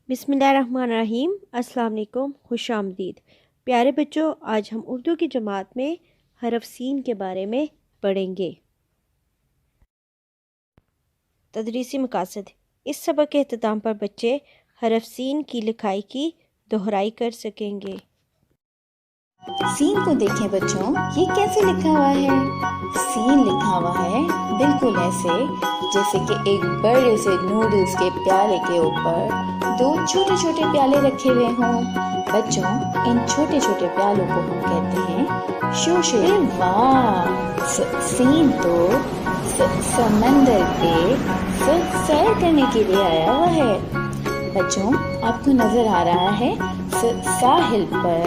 बिस्मिल्लाहिर्रहमानिर्रहीम। अस्सलाम वालेकुम, खुश आमदीद। प्यारे बच्चों, आज हम उर्दू की जमात में हरफ सीन के बारे में पढ़ेंगे। तदरीसी मकासद। इस सबक के अख्ताम पर बच्चे हरफ सीन की लिखाई की दोहराई कर सकेंगे। सीन को देखें बच्चों, ये कैसे लिखा हुआ है। सीन लिखा हुआ है बिल्कुल ऐसे जैसे कि एक बड़े से नूडल्स के प्याले के ऊपर दो छोटे छोटे प्याले रखे हुए हों। बच्चों, इन छोटे छोटे प्यालों को हम कहते हैं शोशे। वाह, सीन तो समंदर पे सैर करने के लिए आया हुआ है। बच्चों, आपको नजर आ रहा है साहिल पर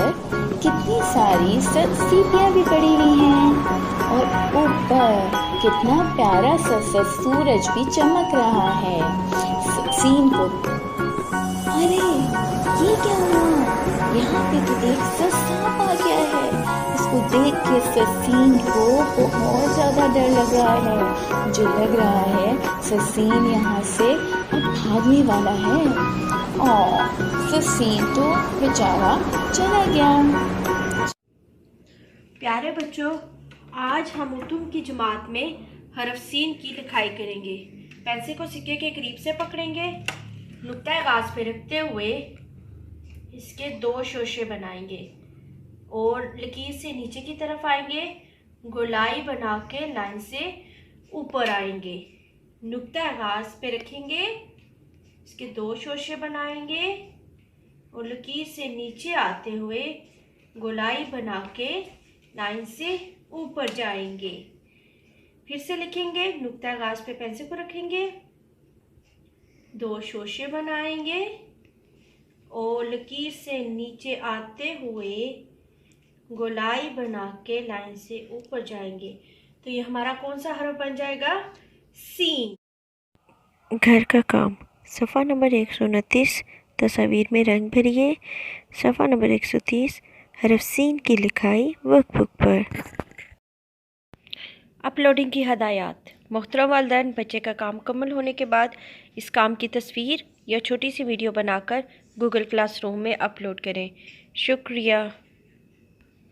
कितनी सारी सीपियाँ भी पड़ी हुई हैं और ऊपर कितना प्यारा सा सूरज भी चमक रहा है। सीन को अरे ये क्या हुआ, यहाँ पे तो एक सांप आ गया है। इसको देख के सीन को बहुत ज्यादा डर लग रहा है। मुझे लग रहा है सीन यहाँ से अब भागने वाला है और सीन तो बेचारा चला गया। प्यारे बच्चों, आज हम उर्दू की जमात में हरफ सीन की लिखाई करेंगे। पेंसिल को सिक्के के करीब से पकड़ेंगे, नुक्ता आगाज पे रखते हुए इसके दो शोशे बनाएंगे और लकीर से नीचे की तरफ आएंगे। गोलाई बना के लाइन से ऊपर आएंगे, नुक्ता आगाज पे रखेंगे, इसके दो शोशे बनाएंगे और लकीर से नीचे आते हुए गोलाई बना के लाइन से ऊपर जाएंगे। फिर से लिखेंगे, नुक्ता आगाज पे पेंसिल को रखेंगे, दो शोशे बनाएंगे और लकीर से नीचे आते हुए गोलाई बना के लाइन से ऊपर जाएंगे। तो ये हमारा कौन सा हरफ बन जाएगा? सीन। घर का काम। सफ़ा नंबर 129 तस्वीर में रंग भरिए। सफ़ा नंबर 130 हरफ सीन की लिखाई वर्कबुक पर। अपलोडिंग की हदायत। मोहतरम वालिदैन, बच्चे का काम मुकम्मल होने के बाद इस काम की तस्वीर या छोटी सी वीडियो बनाकर गूगल क्लासरूम में अपलोड करें। शुक्रिया।